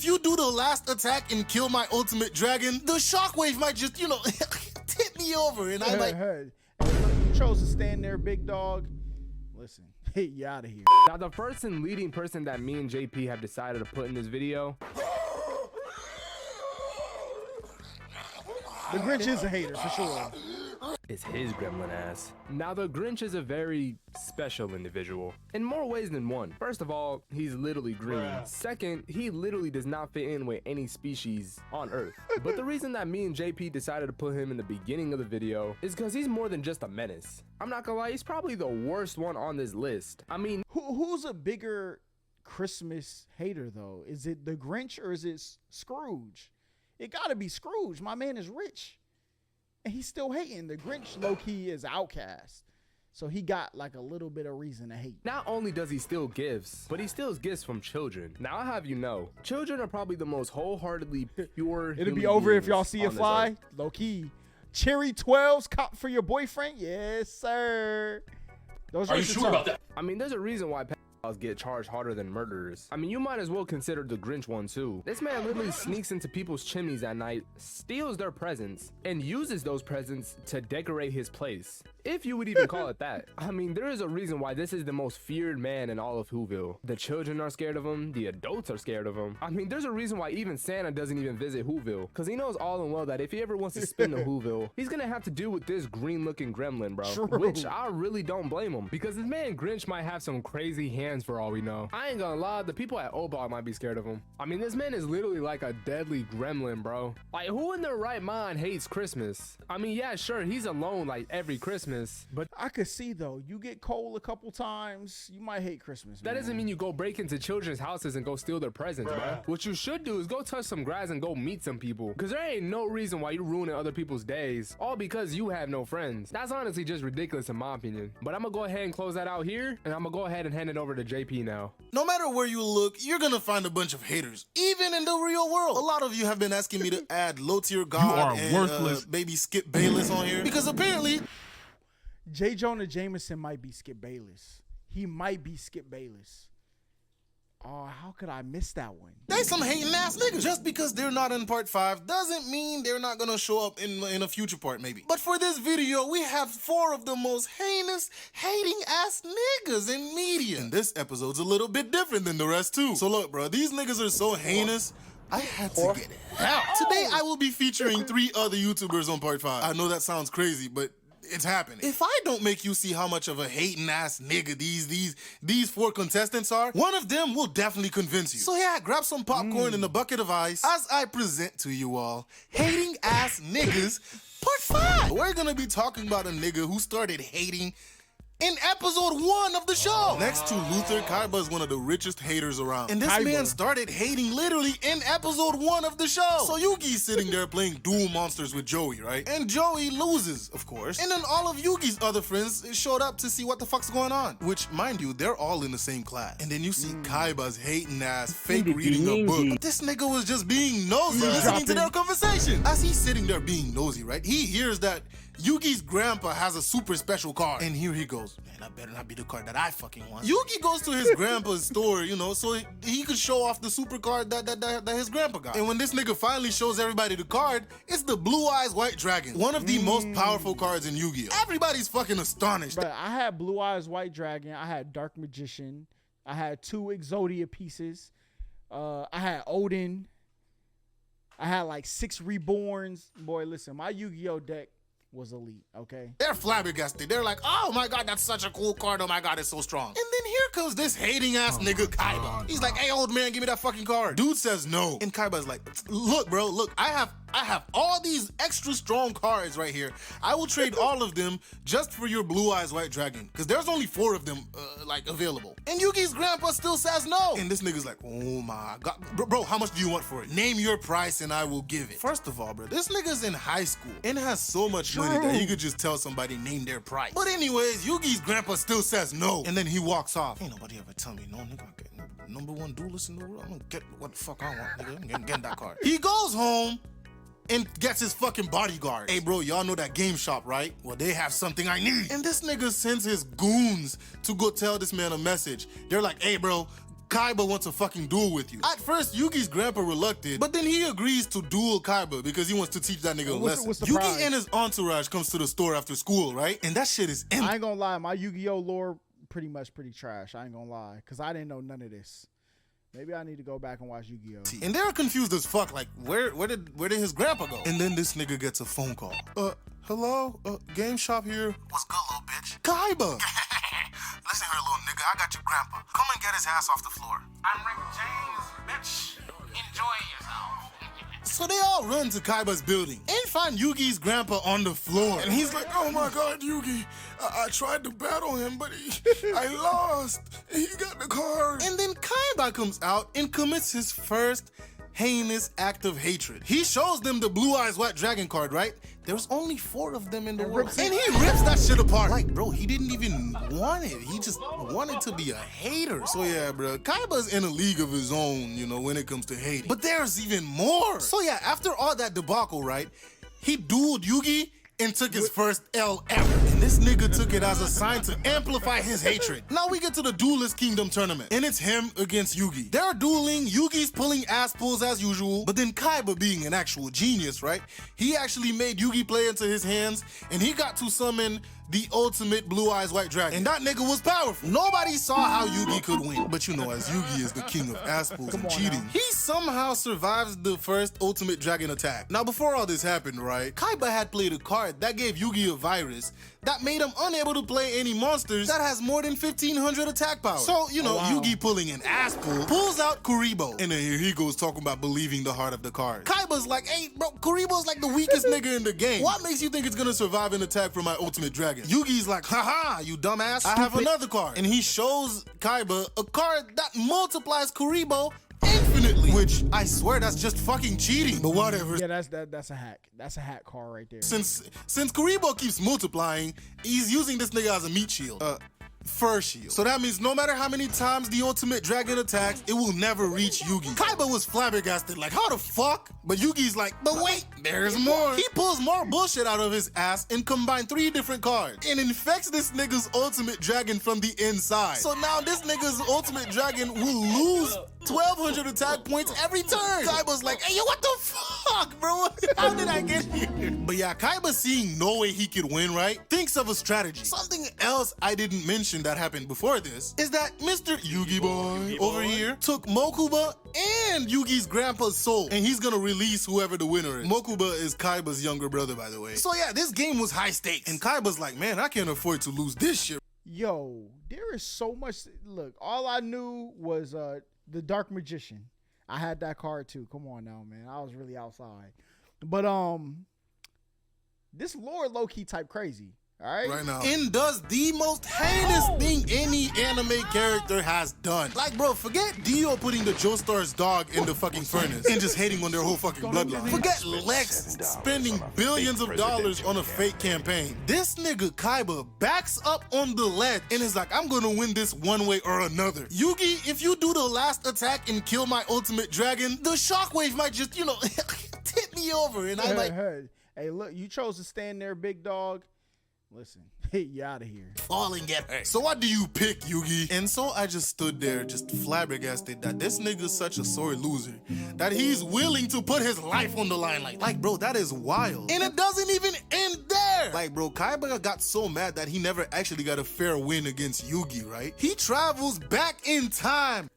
if you do the last attack and kill my ultimate dragon, the shockwave might just, you know, tip me over, and I might. Hey, you chose to stand there, big dog. Listen, hey, you out of here. Now, the first and leading person that me and JP have decided to put in this video. The Grinch is a hater for sure. Is his gremlin ass. Now, the Grinch is a very special individual in more ways than one. First of all, he's literally green. Second, he literally does not fit in with any species on Earth. But the reason that me and JP decided to put him in the beginning of the video is because he's more than just a menace. I'm not gonna lie, he's probably the worst one on this list. I mean, who's a bigger Christmas hater though? Is it the Grinch or is it Scrooge? It gotta be Scrooge. My man is rich. And he's still hating. The Grinch low-key is outcast. So he got like a little bit of reason to hate. Not only does he steal gifts, but he steals gifts from children. Now, I have you know, children are probably the most wholeheartedly pure. It'll be over if y'all see it fly. Low-key. Cherry 12s cop for your boyfriend? Yes, sir. Those are you sure about that? I mean, there's a reason why get charged harder than murderers. I mean, you might as well consider the Grinch one too. This man literally sneaks into people's chimneys at night, steals their presents, and uses those presents to decorate his place. If you would even call it that. I mean, there is a reason why this is the most feared man in all of Whoville. The children are scared of him, the adults are scared of him. I mean, there's a reason why even Santa doesn't even visit Whoville, because he knows all and well that if he ever wants to spin to Whoville, he's gonna have to deal with this green looking gremlin, bro. True. Which I really don't blame him, because this man Grinch might have some crazy hands for all we know. I ain't gonna lie, the people at Obal might be scared of him. I mean, this man is literally like a deadly gremlin, bro. Like, who in their right mind hates Christmas? I mean, yeah, sure, he's alone like every Christmas, but I could see though, you get cold a couple times, you might hate Christmas, man. That doesn't mean you go break into children's houses and go steal their presents, bro. What you should do is go touch some grass and go meet some people, because there ain't no reason why you ruining other people's days, all because you have no friends. That's honestly just ridiculous in my opinion. But I'm gonna go ahead and close that out here, and I'm gonna go ahead and hand it over to JP now. No matter where you look, you're gonna find a bunch of haters, even in the real world. A lot of you have been asking me to add low tier God and worthless baby Skip Bayless on here, because apparently J. Jonah Jameson might be Skip Bayless. He might be Skip Bayless. Oh, how could I miss that one? They some hating ass niggas. Just because they're not in part 5 doesn't mean they're not gonna show up in a future part maybe. But for this video, we have 4 of the most heinous, hating ass niggas in media. And this episode's a little bit different than the rest too. So look, bro, these niggas are so heinous, I had to get help. Today, I will be featuring 3 other YouTubers on part 5. I know that sounds crazy, but it's happening. If I don't make you see how much of a hating ass nigga these 4 contestants are, one of them will definitely convince you. So yeah, grab some popcorn and a bucket of ice as I present to you all hating ass niggas part 5. We're gonna be talking about a nigga who started hating in episode 1 of the show. Next to Luther, Kaiba is one of the richest haters around. And this man started hating literally in episode 1 of the show. So Yugi's sitting there playing Duel Monsters with Joey, right? And Joey loses, of course. And then all of Yugi's other friends showed up to see what the fuck's going on. Which, mind you, they're all in the same class. And then you see Kaiba's hating ass fake reading a book. But this nigga was just being nosy, listening to their conversation. As he's sitting there being nosy, right? He hears that Yugi's grandpa has a super special card. And here he goes, man, that better not be the card that I fucking want. Yugi goes to his grandpa's store, you know, so he could show off the super card that his grandpa got. And when this nigga finally shows everybody the card, it's the Blue Eyes White Dragon. One of the most powerful cards in Yu-Gi-Oh! Everybody's fucking astonished. But I had Blue Eyes White Dragon, I had Dark Magician, I had 2 Exodia pieces, I had Odin, I had like 6 Reborns. Boy, listen, my Yu-Gi-Oh! Deck was elite, okay? They're flabbergasted. They're like, oh my god, that's such a cool card. Oh my god, it's so strong. And then here comes this hating ass nigga Kaiba. He's like, hey old man, give me that fucking card. Dude says no. And Kaiba's like, look bro, look, I have all these extra strong cards right here. I will trade all of them just for your Blue Eyes White Dragon. Because there's only 4 of them like available. And Yugi's grandpa still says no. And this nigga's like, oh my god. Bro, how much do you want for it? Name your price and I will give it. First of all, bro, this nigga's in high school and has so much money that he could just tell somebody name their price. But anyways, Yugi's grandpa still says no. And then he walks off. Ain't nobody ever tell me no, nigga. I get #1 duelist in the world. I'm gonna get what the fuck I want, nigga. I'm getting that card. He goes home and gets his fucking bodyguard. Hey bro, y'all know that game shop, right? Well, they have something I need. And this nigga sends his goons to go tell this man a message. They're like, hey bro, Kaiba wants a fucking duel with you. At first, Yugi's grandpa reluctant, but then he agrees to duel Kaiba because he wants to teach that nigga a lesson. What's the Yugi prize? and his entourage comes to the store after school, right? And that shit is empty. I ain't gonna lie, my Yu-Gi-Oh lore pretty trash. I ain't gonna lie, because I didn't know none of this. Maybe I need to go back and watch Yu-Gi-Oh. And they're confused as fuck, like, where did his grandpa go? And then this nigga gets a phone call. Hello? Game shop here. What's good, little bitch? Kaiba! Listen here, little nigga, I got your grandpa. Come and get his ass off the floor. I'm Rick James, bitch. Enjoy yourself. So they all run to Kaiba's building and find Yugi's grandpa on the floor. And he's like, oh my god, Yugi, I tried to battle him, but I lost. He got the card. And then Kaiba comes out and commits his first heinous act of hatred. He shows them the Blue Eyes White Dragon card, right? There's only 4 of them in the world. And he rips that shit apart. Like, bro, he didn't even want it. He just wanted to be a hater. So yeah, bro, Kaiba's in a league of his own, you know, when it comes to hating. But there's even more. So yeah, after all that debacle, right, he dueled Yugi and took his first L ever. And this nigga took it as a sign to amplify his hatred. Now we get to the Duelist Kingdom tournament, and it's him against Yugi. They're dueling, Yugi's pulling ass pulls as usual, but then Kaiba, being an actual genius, right? He actually made Yugi play into his hands, and he got to summon the ultimate Blue Eyes White Dragon. And that nigga was powerful. Nobody saw how Yugi could win. But you know, as Yugi is the king of ass pulls and cheating, he somehow survives the first ultimate dragon attack. Now, before all this happened, right, Kaiba had played a card that gave Yugi a virus that made him unable to play any monsters that has more than 1500 attack power. So, you know, Yugi pulling an ass pull, pulls out Kuribo. And then here he goes talking about believing the heart of the card. Kaiba's like, hey, bro, Kuribo's like the weakest nigga in the game. What makes you think it's gonna survive an attack from my ultimate dragon? Yugi's like, haha, you dumbass. I have another card. And he shows Kaiba a card that multiplies Kuribo infinitely, which I swear that's just fucking cheating, but whatever. Yeah, that's a hack. That's a hack card right there. Since Kuribo keeps multiplying, he's using this nigga as a meat shield. Fur shield. So that means no matter how many times the ultimate dragon attacks, it will never reach Yugi. Kaiba was flabbergasted, like, how the fuck? But Yugi's like, but wait, there's more. He pulls more bullshit out of his ass and combines 3 different cards and infects this nigga's ultimate dragon from the inside. So now this nigga's ultimate dragon will lose 1200 attack points every turn. Kaiba's like, hey, yo, what the fuck, bro? How did I get here? But yeah, Kaiba, seeing no way he could win, right, thinks of a strategy. Something else I didn't mention that happened before this is that Mr. Yugi Boy over here took Mokuba and Yugi's grandpa's soul, and he's gonna release whoever the winner is. Mokuba is Kaiba's younger brother, by the way. So yeah, this game was high stakes, and Kaiba's like, man, I can't afford to lose this shit. Yo, there is so much. Look, all I knew was the Dark Magician. I had that card too. Come on now, man. I was really outside. But this lore low-key type crazy. All right. Right now. And does the most heinous thing any anime character has done. Like, bro, forget Dio putting the Joestar's dog in the fucking furnace and just hating on their whole fucking bloodline. Forget Lex spending billions of dollars on a fake campaign. This nigga Kaiba backs up on the ledge and is like, I'm gonna win this one way or another. Yugi, if you do the last attack and kill my ultimate dragon, the shockwave might just, you know, tip me over. And I like, hey, look, you chose to stand there, big dog. Listen, you out of here. Fall and get hurt. So what do you pick, Yugi? And so I just stood there, just flabbergasted that this nigga's such a sore loser that he's willing to put his life on the line. Like, bro, that is wild. And it doesn't even end there. Like, bro, Kaiba got so mad that he never actually got a fair win against Yugi, right? He travels back in time.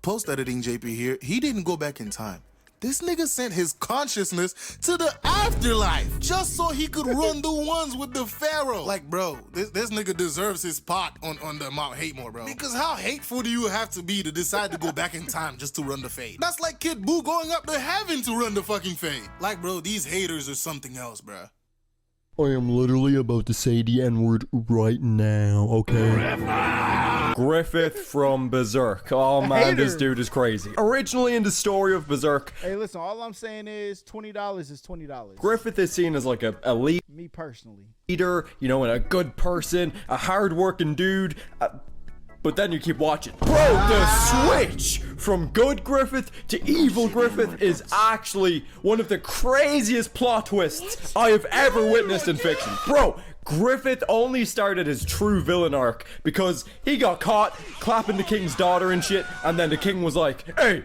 Post-editing JP here, he didn't go back in time. This nigga sent his consciousness to the afterlife just so he could run the ones with the pharaoh. Like, bro, this nigga deserves his spot on the Mount Hatemore, bro. Because how hateful do you have to be to decide to go back in time just to run the Fade? That's like Kid Buu going up to heaven to run the fucking Fade. Like, bro, these haters are something else, bro. I am literally about to say the N-word right now, okay? Griffith from Berserk. Oh man, this dude is crazy. Originally in the story of Berserk. Hey, listen, all I'm saying is $20 is $20. Griffith is seen as like a elite. Me personally. Leader, you know, and a good person, a hard-working dude. But then you keep watching. Bro, the switch from good Griffith to evil Griffith is actually one of the craziest plot twists I have ever witnessed in fiction. Bro, Griffith only started his true villain arc because he got caught clapping the king's daughter and shit, and then the king was like, hey,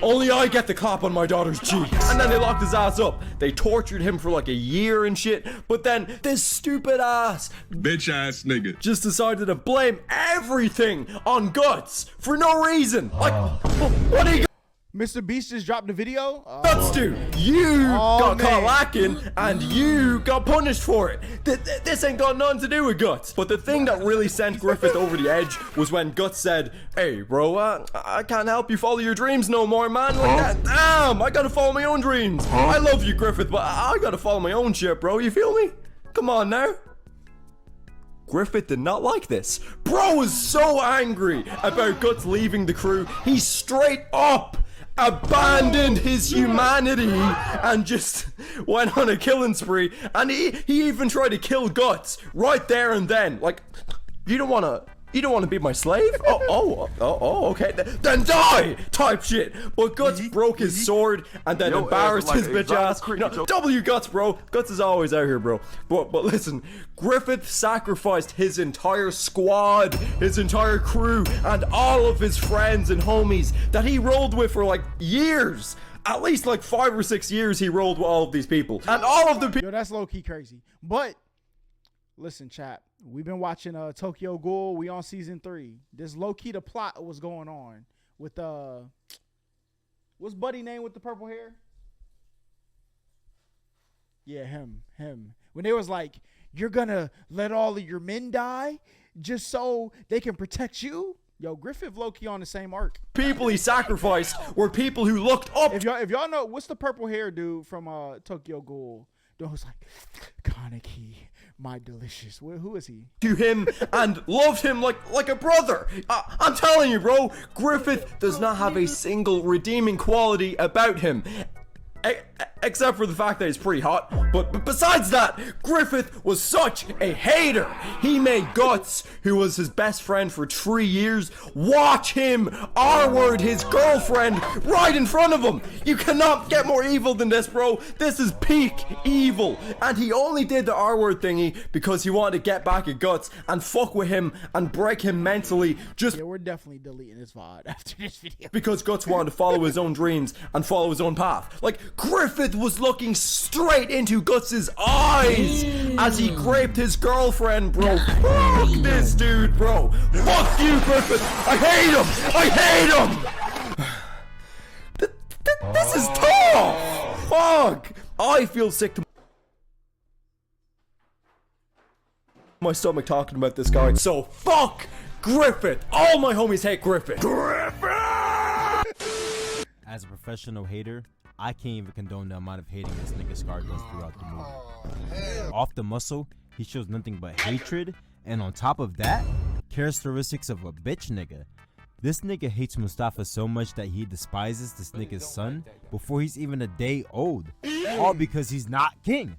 only I get the clap on my daughter's cheek. And then they locked his ass up. They tortured him for like a year and shit. But then this stupid ass, bitch ass nigga just decided to blame everything on Guts for no reason. Like, what are you... Mr. Beast just dropped the video. Guts, dude, you got caught lacking and you got punished for it. This ain't got nothing to do with Guts. But the thing that really sent Griffith over the edge was when Guts said, hey, bro, I can't help you follow your dreams no more, man. Like that. Damn, I gotta follow my own dreams. I love you, Griffith, but I gotta follow my own shit, bro. You feel me? Come on now. Griffith did not like this. Bro was so angry about Guts leaving the crew. He straight up abandoned his humanity and just went on a killing spree, and he even tried to kill Guts right there and then. Like, you don't want to be my slave? Okay, then die type shit. But Guts broke his sword and then embarrassed his bitch ass. W Guts, bro. Guts is always out here, bro. But listen, Griffith sacrificed his entire squad, his entire crew, and all of his friends and homies that he rolled with for like years. At least like 5 or 6 years he rolled with all of these people. And all of the people... Yo, that's low-key crazy. But, listen, chat. We've been watching Tokyo Ghoul. We on season 3. This low-key the plot of what's going on with what's Buddy name with the purple hair? Yeah, him. When they was like, you're gonna let all of your men die just so they can protect you? Yo, Griffith low-key on the same arc. People he sacrificed were people who looked up. If y'all know, what's the purple hair dude from Tokyo Ghoul? Dude was like, Kaneki, my delicious. Who is he? To him and loved him like a brother. I'm telling you, bro, Griffith does not have a single redeeming quality about him. Except for the fact that he's pretty hot. But besides that, Griffith was such a hater. He made Guts, who was his best friend for 3 years, watch him R-word his girlfriend right in front of him. You cannot get more evil than this, bro. This is peak evil. And he only did the R-word thingy because he wanted to get back at Guts and fuck with him and break him mentally. Just... Yeah, we're definitely deleting this VOD after this video. Because Guts wanted to follow his own dreams and follow his own path. Like, Griffith was looking straight into Guts's eyes as he raped his girlfriend, bro. Fuck this dude, bro. Fuck you, Griffith. I hate him. This is tough. Fuck. I feel sick to my stomach talking about this guy. So fuck Griffith. All my homies hate Griffith. As a professional hater, I can't even condone the amount of hating this nigga Scar does throughout the movie. Off the muscle, he shows nothing but hatred, and on top of that, characteristics of a bitch nigga. This nigga hates Mustafa so much that he despises this nigga's son before he's even a day old. All because he's not king.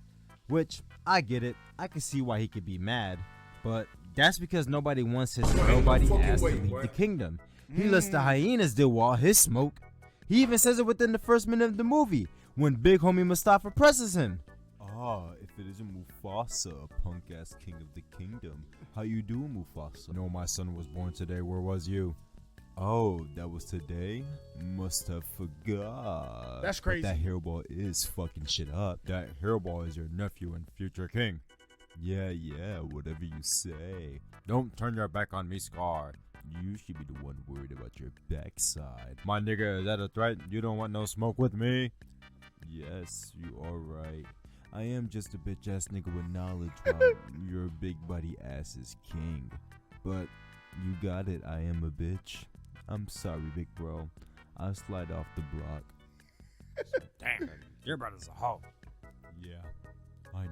Which, I get it, I can see why he could be mad, but that's because nobody wants his nobody ass to leave the kingdom. He lets the hyenas deal with all his smoke. He even says it within the first minute of the movie, when big homie Mustafa presses him. Ah, if it isn't Mufasa, punk-ass king of the kingdom. How you doing, Mufasa? No, my son was born today. Where was you? Oh, that was today? Must have forgot. That's crazy. But that hairball is fucking shit up. That hairball is your nephew and future king. Yeah, whatever you say. Don't turn your back on me, Scar. You should be the one worried about your backside. My nigga, is that a threat? You don't want no smoke with me? Yes, you are right. I am just a bitch ass nigga with knowledge while your big buddy ass is king. But you got it, I am a bitch. I'm sorry, big bro. I'll slide off the block. Damn, your brother's a hoe. Yeah, I know.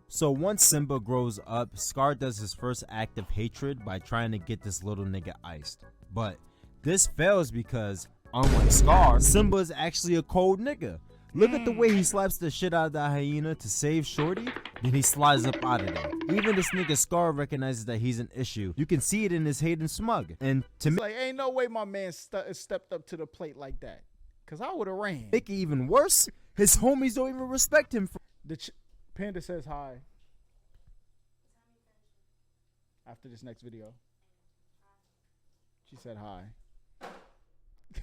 So once Simba grows up, Scar does his first act of hatred by trying to get this little nigga iced. But this fails because, unlike Scar, Simba is actually a cold nigga. Look at the way he slaps the shit out of that hyena to save Shorty. Then he slides up out of there. Even this nigga Scar recognizes that he's an issue. You can see it in his hate and smug. And to It's like, ain't no way my man stepped up to the plate like that. Because I would have ran. make it even worse, his homies don't even respect him for Panda says hi. After this next video. She said hi.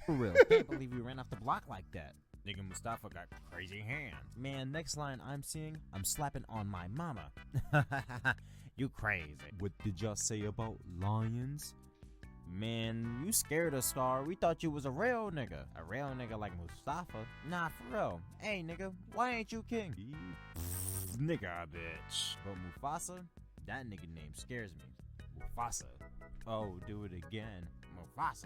real. Can't believe you ran off the block like that. Nigga Mustafa got crazy hands. Man, next line I'm seeing, I'm slapping on my mama. You crazy. What did y'all say about lions? Man, you scared us, Scar. We thought you was a real nigga. A real nigga like Mustafa? Nah, for real. Hey, nigga, why ain't you king? Nigga, bitch. But Mufasa? That nigga name scares me. Mufasa. Oh, do it again. Mufasa.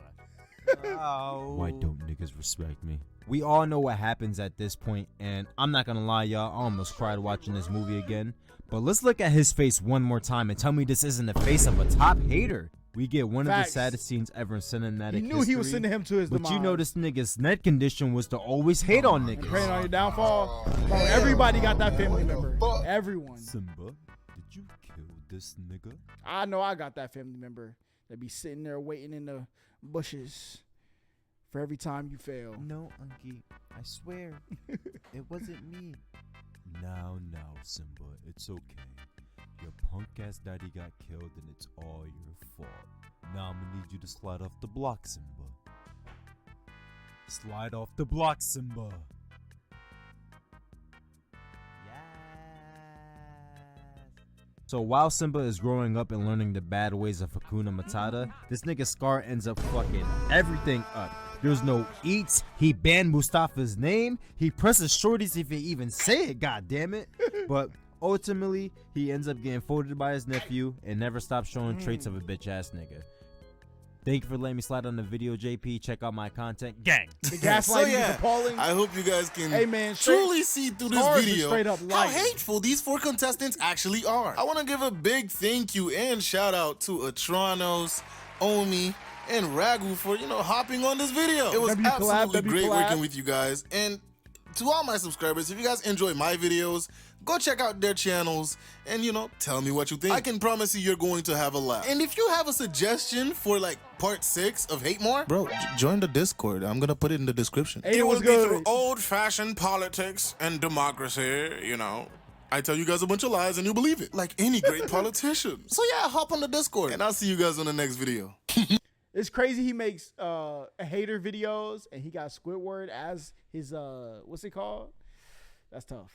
Oh. Why don't niggas respect me? We all know what happens at this point, and I'm not gonna lie, y'all, I almost cried watching this movie again. But let's look at his face one more time and tell me this isn't the face of a top hater. We get one Facts. of the saddest scenes ever in cinematic He knew he was history, sending him to his but demise. you know this nigga's net condition was to always hate on And niggas. praying on your downfall. Bro, everybody got that family member. Everyone. Simba, did you kill this nigga? I know I got that family member that be sitting there waiting in the bushes for every time you fail. No, Unky, I swear, it wasn't me. Now, Simba, it's okay. Your punk ass daddy got killed and it's all your fault. Now I'm gonna need you to slide off the block, Simba. Slide off the block, Simba. So while Simba is growing up and learning the bad ways of Hakuna Matata, this nigga Scar ends up fucking everything up. There's no eats, he banned Mustafa's name, he presses shorties if he even say it, god damn it. But ultimately, he ends up getting folded by his nephew and never stops showing traits of a bitch ass nigga. Thank you for letting me slide on the video, JP. Check out my content. Gang! The gaslighting is appalling. I hope you guys can Hey, man, truly see through this Stars is video straight up how lying. hateful these 4 contestants actually are. I want to give a big thank you and shout out to Atranos, Omi, and Ragu for, hopping on this video. It was W collab, absolutely W great collab. working with you guys. And to all my subscribers, if you guys enjoy my videos, go check out their channels and, tell me what you think. I can promise you you're going to have a laugh. And if you have a suggestion for, part 6 of Hate More, bro, join the Discord. I'm going to put it in the description. Hey, It what's will be good? through old-fashioned politics and democracy, I tell you guys a bunch of lies and you believe it, like any great politician. So yeah, hop on the Discord and I'll see you guys on the next video. It's crazy he makes hater videos and he got Squidward as his what's it called? That's tough.